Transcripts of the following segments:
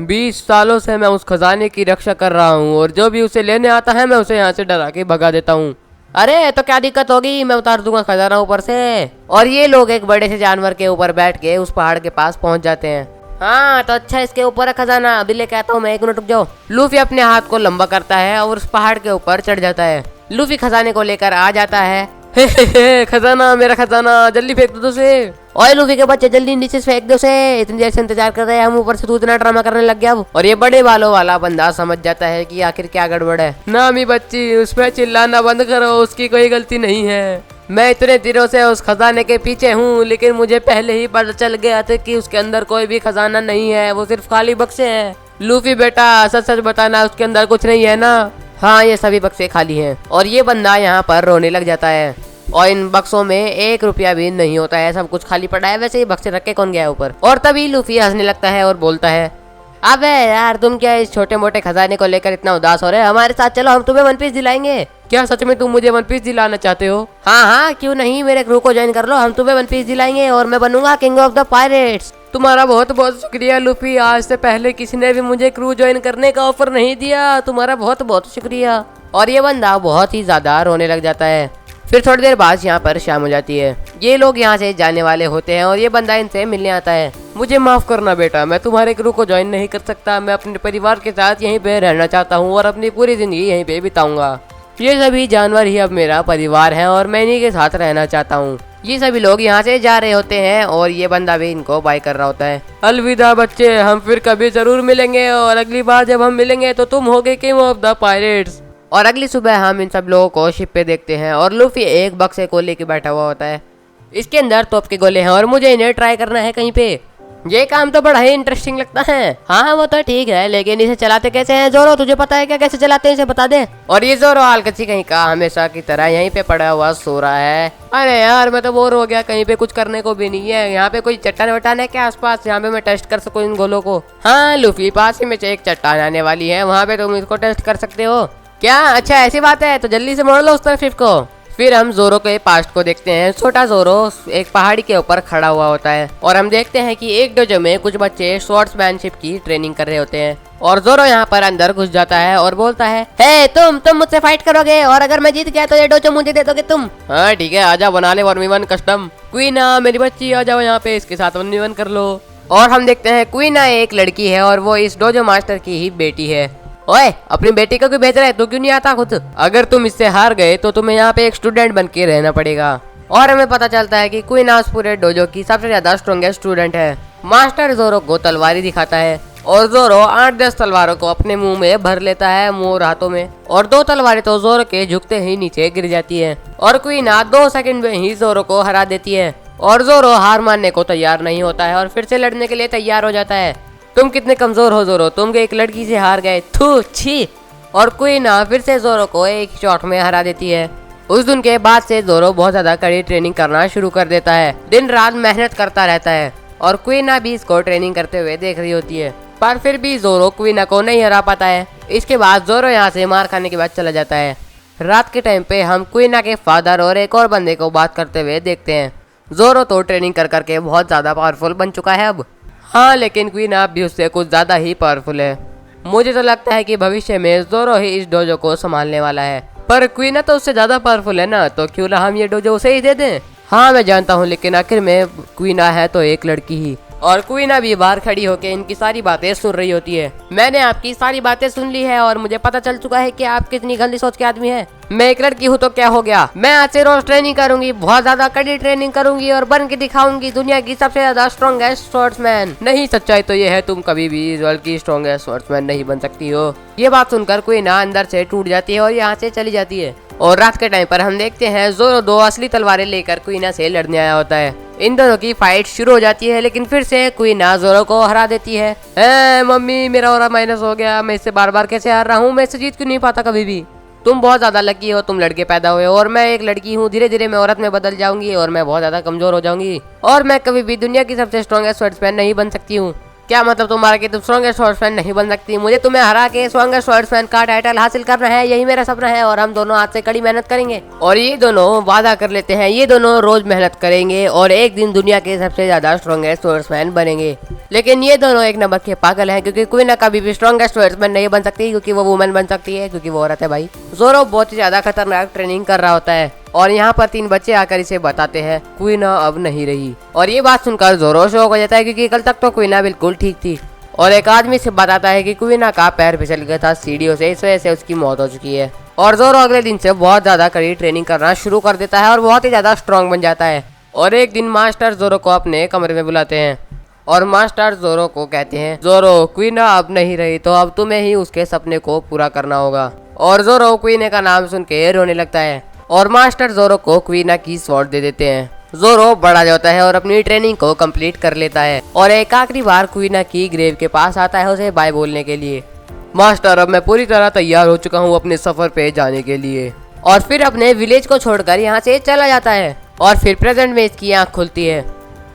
20 सालों से मैं उस खजाने की रक्षा कर रहा हूँ और जो भी उसे लेने आता है मैं उसे यहाँ से डरा के भगा देता हूँ। अरे तो क्या दिक्कत होगी, मैं उतार दूंगा खजाना ऊपर से। और ये लोग एक बड़े से जानवर के ऊपर बैठ के उस पहाड़ के पास पहुंच जाते हैं। हाँ तो अच्छा, इसके ऊपर है खजाना, अभी लेके आता हूँ मैं, 1 मिनट रुक जाओ। लूफी अपने हाथ को लंबा करता है और उस पहाड़ के ऊपर चढ़ जाता है। लूफी खजाने को लेकर आ जाता है। हे खजाना, मेरा खजाना, जल्दी फेंक दो उसे। ओए लूफी के बच्चे, जल्दी नीचे से फेंक दो उसे, इतनी देर से इंतजार कर रहे हैं हम, ऊपर से तू इतना ड्रामा करने लग गया अब। और ये बड़े बालों वाला बंदा समझ जाता है कि आखिर क्या गड़बड़ है। नामी बच्ची, उसमें चिल्लाना बंद करो, उसकी कोई गलती नहीं है। मैं इतने दिनों से उस खजाने के पीछे हूँ, लेकिन मुझे पहले ही पता चल गया था कि उसके अंदर कोई भी खजाना नहीं है, वो सिर्फ खाली बक्से हैं। लूफी बेटा, सच सच बताना, उसके अंदर कुछ नहीं है ना? हाँ, ये सभी बक्से खाली हैं। और ये बंदा यहाँ पर रोने लग जाता है और इन बक्सों में 1 रुपया भी नहीं होता है, सब कुछ खाली पड़ा है। वैसे ये बक्से रख के कौन गया ऊपर? और तभी लूफी हंसने लगता है और बोलता है, अबे यार, तुम क्या इस छोटे मोटे खजाने को लेकर इतना उदास हो रहे हो? हमारे साथ चलो, हम तुम्हें 1 पीस दिलाएंगे। क्या सच में तुम मुझे 1 पीस दिलाना चाहते हो? हाँ हाँ, क्यों नहीं, मेरे क्रू को ज्वाइन कर लो, हम तुम्हें 1 पीस दिलाएंगे और मैं बनूंगा किंग ऑफ द पायरेट्स। तुम्हारा बहुत बहुत शुक्रिया लूफी, आज से पहले किसी ने भी मुझे क्रू ज्वाइन करने का ऑफर नहीं दिया, तुम्हारा बहुत बहुत शुक्रिया। और ये बंदा बहुत ही ज्यादा रोने लग जाता है। फिर थोड़ी देर बाद यहाँ पर शाम हो जाती है। ये लोग यहाँ से जाने वाले होते हैं और ये बंदा इनसे मिलने आता है। मुझे माफ करना बेटा, मैं तुम्हारे क्रू को ज्वाइन नहीं कर सकता, मैं अपने परिवार के साथ यहीं पे रहना चाहता हूँ और अपनी पूरी जिंदगी यहीं पे बिताऊंगा। ये सभी जानवर ही अब मेरा परिवार है और मैं इन्हीं के साथ रहना चाहता हूँ। ये सभी लोग यहाँ से जा रहे होते हैं और ये बंदा भी इनको बाय कर रहा होता है। अलविदा बच्चे, हम फिर कभी जरूर मिलेंगे और अगली बार जब हम मिलेंगे तो तुम होगे किंग ऑफ द पायरेट्स। और अगली सुबह हम इन सब लोगों को शिप पे देखते हैं और लूफी एक बक्से को लेके बैठा हुआ होता है। इसके अंदर तोप के गोले हैं और मुझे इन्हें ट्राई करना है कहीं पे। ये काम तो बड़ा ही इंटरेस्टिंग लगता है। हाँ वो तो ठीक है, लेकिन इसे चलाते कैसे हैं? जोरो, तुझे पता है क्या कैसे चलाते हैं, इसे बता दे। और ये जोरो आलकची कहीं का हमेशा की तरह यहीं पे पड़ा हुआ सो रहा है। अरे यार, मैं तो बोर हो गया, कहीं पे कुछ करने को भी नहीं है। यहाँ पे कोई चट्टान वट्टान है क्या आसपास, यहाँ पे मैं टेस्ट कर सकूँ इन गोलों को? हाँ लूफी, पास ही में एक चट्टान आने वाली है, वहाँ पे तुम इसको टेस्ट कर सकते हो। क्या? अच्छा ऐसी बात है, तो जल्दी से मोड़ लो उस तरफ शिप को। फिर हम जोरो के पास्ट को देखते हैं। छोटा जोरो एक पहाड़ी के ऊपर खड़ा हुआ होता है और हम देखते हैं कि एक डोजो में कुछ बच्चे स्वॉर्ड्समैनशिप की ट्रेनिंग कर रहे होते हैं। और जोरो यहाँ पर अंदर घुस जाता है और बोलता है, हे तुम मुझसे फाइट करोगे और अगर मैं जीत गया तो ये डोजो मुझे दे दोगे तुम? हाँ ठीक है, आजा बना ले 1v1 कस्टम। क्वीना मेरी बच्ची, आ जाओ यहाँ पे, इसके साथ 1v1 कर लो। और हम देखते हैं क्वीना एक लड़की है और वो इस डोजो मास्टर की ही बेटी है। ओए, अपनी बेटी को क्यों भेज रहा है, तू क्यों नहीं आता खुद? अगर तुम इससे हार गए तो तुम्हें यहाँ पे एक स्टूडेंट बन के रहना पड़ेगा। और हमें पता चलता है कि क्वीना उस पूरे डोजो की सबसे ज्यादा स्ट्रॉन्गेस्ट स्टूडेंट है। मास्टर जोरो को तलवारी दिखाता है और जोरो 8-10 तलवारों को अपने मुंह में भर लेता है, मुंह और हाथों में। और 2 तलवारें तो जोरो के झुकते ही नीचे गिर जाती है और क्वीना 2 सेकंड में ही जोरो को हरा देती है। और जोरो हार मानने को तैयार नहीं होता है और फिर से लड़ने के लिए तैयार हो जाता है। तुम कितने कमजोर हो जोरो, तुम एक लड़की से हार गए, थू छी। और क्वीना फिर से जोरो को एक शॉट में हरा देती है। उस दिन के बाद से जोरो बहुत ज्यादा कड़ी ट्रेनिंग करना शुरू कर देता है, दिन रात मेहनत करता रहता है और क्वीना भी इसको ट्रेनिंग करते हुए देख रही होती है। पर फिर भी जोरो क्वीना को नहीं हरा पाता है। इसके बाद जोरो यहाँ से मार खाने के बाद चला जाता है। रात के टाइम पे हम क्वीना के फादर और एक और बंदे को बात करते हुए देखते हैं। जोरो तो ट्रेनिंग कर करके बहुत ज्यादा पावरफुल बन चुका है अब। हाँ, लेकिन क्वीना भी उससे कुछ ज्यादा ही पावरफुल है। मुझे तो लगता है कि भविष्य में जोरो ही इस डोजो को संभालने वाला है। पर क्वीना तो उससे ज्यादा पावरफुल है ना, तो क्यों ना हम ये डोजो उसे ही दे दें। हाँ मैं जानता हूँ, लेकिन आखिर में क्वीना है तो एक लड़की ही। और क्वीना भी बाहर खड़ी होकर इनकी सारी बातें सुन रही होती है। मैंने आपकी सारी बातें सुन ली है और मुझे पता चल चुका है कि आप कितनी गंदी सोच के आदमी हैं। मैं एक लड़की हूँ तो क्या हो गया, मैं आज से रोज ट्रेनिंग करूंगी, बहुत ज्यादा कड़ी ट्रेनिंग करूंगी और बन के दिखाऊंगी दुनिया की सबसे ज्यादा स्ट्रॉन्गेस्ट स्वॉर्ड्समैन। नहीं, सच्चाई तो ये है, तुम कभी भी इस वर्ल्ड की स्ट्रॉन्गेस्ट स्वॉर्ड्समैन नहीं बन सकती हो। ये बात सुनकर क्वीना अंदर से टूट जाती है और यहाँ से चली जाती है। और रात के टाइम पर हम देखते हैं जोरो 2 असली तलवारें लेकर क्वीना से लड़ने आया होता है। इन दोनों की फाइट शुरू हो जाती है, लेकिन फिर से क्वीना जोरो को हरा देती है। मम्मी, मेरा ऑरा माइनस हो गया, मैं इससे बार बार कैसे हार रहा हूँ, मैं इससे जीत क्यों नहीं पाता कभी भी। तुम बहुत ज्यादा लकी हो, तुम लड़के पैदा हुए और मैं एक लड़की हूँ। धीरे धीरे मैं औरत में बदल जाऊंगी और मैं बहुत ज्यादा कमजोर हो जाऊंगी और मैं कभी भी दुनिया की सबसे स्ट्रॉन्गेस्ट स्वॉर्ड्समैन नहीं बन सकती हूँ। क्या मतलब तुम्हारा कि तुम स्ट्रॉन्गेस्ट स्वॉर्ड्समैन नहीं बन सकती? मुझे तुम्हें हरा के स्ट्रॉन्गेस्ट स्वॉर्ड्समैन का टाइटल हासिल करना है, यही मेरा सपना है और हम दोनों आज से कड़ी मेहनत करेंगे। और ये दोनों वादा कर लेते हैं, ये दोनों रोज मेहनत करेंगे और एक दिन दुनिया के सबसे ज्यादा स्ट्रॉन्गेस्ट स्वॉर्ड्समैन बनेंगे। लेकिन ये दोनों एक नंबर के पागल हैं, क्योंकि क्वीना कभी भी स्ट्रॉन्गेस्ट स्वॉर्ड्समैन नहीं बन सकती, क्योंकि वो वुमेन बन सकती है, क्योंकि वो औरत है भाई। ज़ोरो बहुत ही ज्यादा खतरनाक ट्रेनिंग कर रहा होता है और यहाँ पर 3 बच्चे आकर इसे बताते हैं क्वीना अब नहीं रही। और ये बात सुनकर ज़ोरो शॉक हो जाता है, क्योंकि कल तक तो क्वीना बिल्कुल ठीक थी। और एक आदमी से बताता है कि क्वीना का पैर फिसल गया था सीढ़ियों से, इस वजह से उसकी मौत हो चुकी है। और ज़ोरो अगले दिन से बहुत ज्यादा कड़ी ट्रेनिंग करना शुरू कर देता है और बहुत ही ज्यादा स्ट्रॉन्ग बन जाता है। और एक दिन मास्टर ज़ोरो को अपने कमरे में बुलाते हैं और मास्टर ज़ोरो को कहते हैं, ज़ोरो क्वीना अब नहीं रही तो अब तुम्हें ही उसके सपने को पूरा करना होगा। और ज़ोरो क्वीना का नाम सुन के रोने लगता है और मास्टर ज़ोरो को क्वीना की स्वॉर्ड दे देते हैं। ज़ोरो बड़ा जाता है और अपनी ट्रेनिंग को कंप्लीट कर लेता है और एक आखिरी बार क्वीना की ग्रेव के पास आता है उसे बाय बोलने के लिए। मास्टर अब मैं पूरी तरह तैयार हो चुका हूँ अपने सफर पे जाने के लिए। और फिर अपने विलेज को छोड़कर यहाँ से चला जाता है। और फिर प्रेजेंट में इसकी आँख खुलती है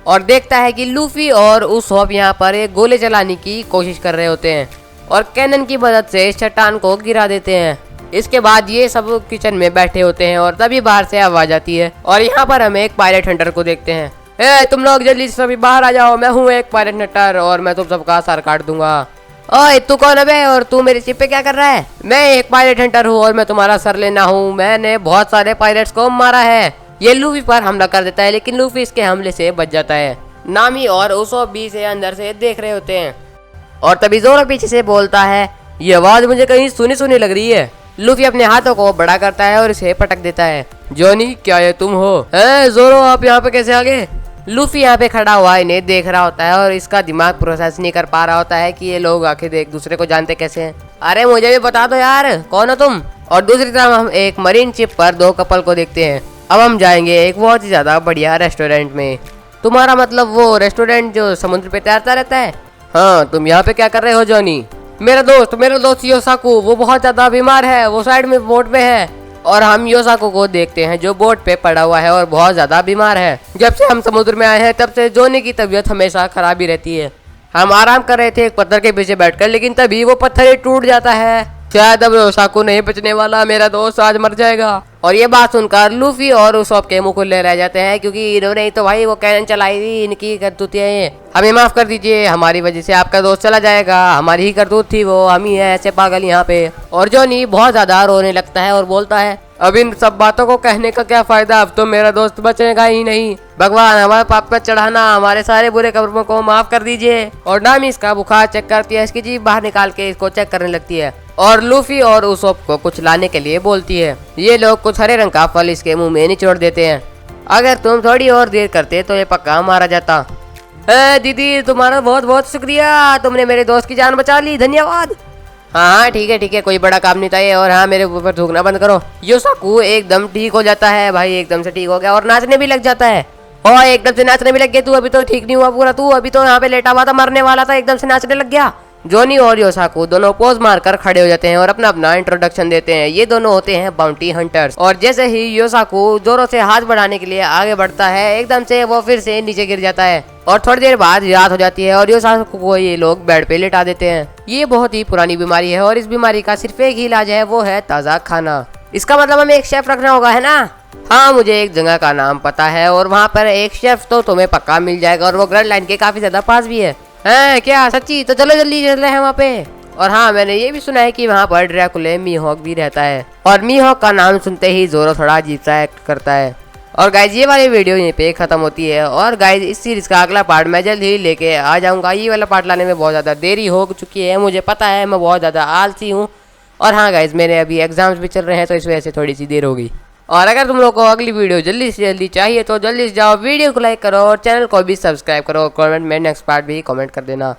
और देखता है कि लूफी और उसॉप यहाँ पर एक गोले चलाने की कोशिश कर रहे होते हैं और कैनन की मदद से इस चट्टान को गिरा देते हैं। इसके बाद ये सब किचन में बैठे होते हैं और तभी बाहर से आवाज आती है और यहाँ पर हम एक पायलट हंटर को देखते हैं। ए तुम लोग जल्दी से सभी बाहर आ जाओ, मैं हूँ एक पायलट हंटर और मैं तुम सबका सर काट दूंगा। ओए तू कौन है बे और तू मेरे शिप पे क्या कर रहा है? मैं एक पायलट हंटर हूँ और मैं तुम्हारा सर लेना हूँ। मैंने बहुत सारे पायलट्स को मारा है। ये लूफी पर हमला कर देता है, लेकिन लूफी इसके हमले से बच जाता है। नामी और उसो बी से अंदर से देख रहे होते हैं और तभी ज़ोरो पीछे से बोलता है, ये आवाज मुझे कहीं सुनी सुनी लग रही है। लूफी अपने हाथों को बड़ा करता है और इसे पटक देता है। जॉनी क्या ये तुम हो? ज़ोरो आप यहाँ पे कैसे आ गए? लूफी यहाँ पे खड़ा हुआ इन्हें देख रहा होता है और इसका दिमाग प्रोसेस नहीं कर पा रहा होता है कि ये लोग आखिर एक दूसरे को जानते कैसे हैं। अरे मुझे भी बता दो यार, कौन हो तुम? और दूसरी तरफ हम एक मरीन शिप पर 2 कपल को देखते हैं। अब हम जाएंगे एक बहुत ही ज्यादा बढ़िया रेस्टोरेंट में। तुम्हारा मतलब वो रेस्टोरेंट जो समुद्र पे तैरता रहता है? हाँ, तुम यहाँ पे क्या कर रहे हो जॉनी? मेरा दोस्त योसाकू वो बहुत ज्यादा बीमार है, वो साइड में बोट में है। और हम योसाकू को देखते हैं जो बोट पे पड़ा हुआ है और बहुत ज्यादा बीमार है। जब से हम समुद्र में आए हैं तब से जॉनी की तबीयत हमेशा खराब ही रहती है। हम आराम कर रहे थे एक पत्थर के पीछे बैठकर, लेकिन तभी वो पत्थर ही टूट जाता है। शायद अब योसाकू नहीं बचने वाला, मेरा दोस्त आज मर जाएगा। और ये बात सुनकर लूफी और उसॉप के मुंह खुले रह जाते हैं, क्योंकि इन्होंने ही तो भाई वो कैनन चलाई थी, इनकी करतूतें हैं। हमें माफ कर दीजिए, हमारी वजह से आपका दोस्त चला जाएगा, हमारी ही करतूत थी वो, हम ही है ऐसे पागल यहाँ पे। और जॉनी बहुत ज्यादा रोने लगता है और बोलता है, अब इन सब बातों को कहने का क्या फायदा, अब तो मेरा दोस्त बचेगा ही नहीं। भगवान हमारे पाप पर चढ़ाना, हमारे सारे बुरे कर्मों को माफ कर दीजिए। और नामी इसका बुखार चेक करती है, इसकी जीभ बाहर निकाल के इसको चेक करने लगती है और लूफी और उसॉप को कुछ लाने के लिए बोलती है। ये लोग कुछ हरे रंग का फल इसके मुंह में निचोड़ देते हैं। अगर तुम थोड़ी और देर करते तो ये पक्का मारा जाता। दीदी तुम्हारा बहुत बहुत शुक्रिया, तुमने मेरे दोस्त की जान बचा ली, धन्यवाद। हाँ ठीक है, कोई बड़ा काम नहीं था ये। और हाँ, मेरे ऊपर थूकना बंद करो। योसाकू एकदम ठीक हो जाता है भाई, एकदम से ठीक हो गया और नाचने भी लग जाता है। और एकदम से नाचने भी लग गया। तू अभी तो ठीक नहीं हुआ पूरा, तू अभी तो यहाँ पे लेटा हुआ था, मरने वाला था, एकदम से नाचने लग गया। जॉनी और योसाकू दोनों पोज मारकर खड़े हो जाते हैं और अपना अपना इंट्रोडक्शन देते हैं। ये दोनों होते हैं बाउंटी हंटर्स। और जैसे ही योसाकू जोरों से हाथ बढ़ाने के लिए आगे बढ़ता है, एकदम से वो फिर से नीचे गिर जाता है और थोड़ी देर बाद रात हो जाती है और योसाकू को ये लोग बेड पे लेटा देते हैं। ये बहुत ही पुरानी बीमारी है और इस बीमारी का सिर्फ एक ही इलाज है, वो है ताज़ा खाना। इसका मतलब हमें एक शेफ रखना होगा, है ना? हाँ, मुझे एक जगह का नाम पता है और वहाँ पर एक शेफ तो तुम्हें पक्का मिल जाएगा और वो ग्रैंड लाइन के काफी ज्यादा पास भी है। क्या सच्ची? तो चलो जल्दी चलते हैं वहाँ पे। और हाँ, मैंने ये भी सुना है कि वहाँ पर ड्रैकुला मीहॉक भी रहता है और मीहॉक का नाम सुनते ही ज़ोरो थोड़ा अजीब सा एक्ट करता है। और गाइज ये वाली वीडियो यहीं पे खत्म होती है और गाइज इस सीरीज का अगला पार्ट मैं जल्द ही लेके आ जाऊँगा। ये वाला पार्ट लाने में बहुत ज़्यादा देरी हो चुकी है, मुझे पता है, मैं बहुत ज़्यादा आलसी हूँ। और हाँ गाइज, मेरे अभी एग्जाम्स भी चल रहे हैं तो इस वजह से थोड़ी सी देर होगी। और अगर तुम लोग को अगली वीडियो जल्दी से जल्दी चाहिए तो जल्दी से जाओ, वीडियो को लाइक करो और चैनल को भी सब्सक्राइब करो और कमेंट में नेक्स्ट पार्ट भी कमेंट कर देना।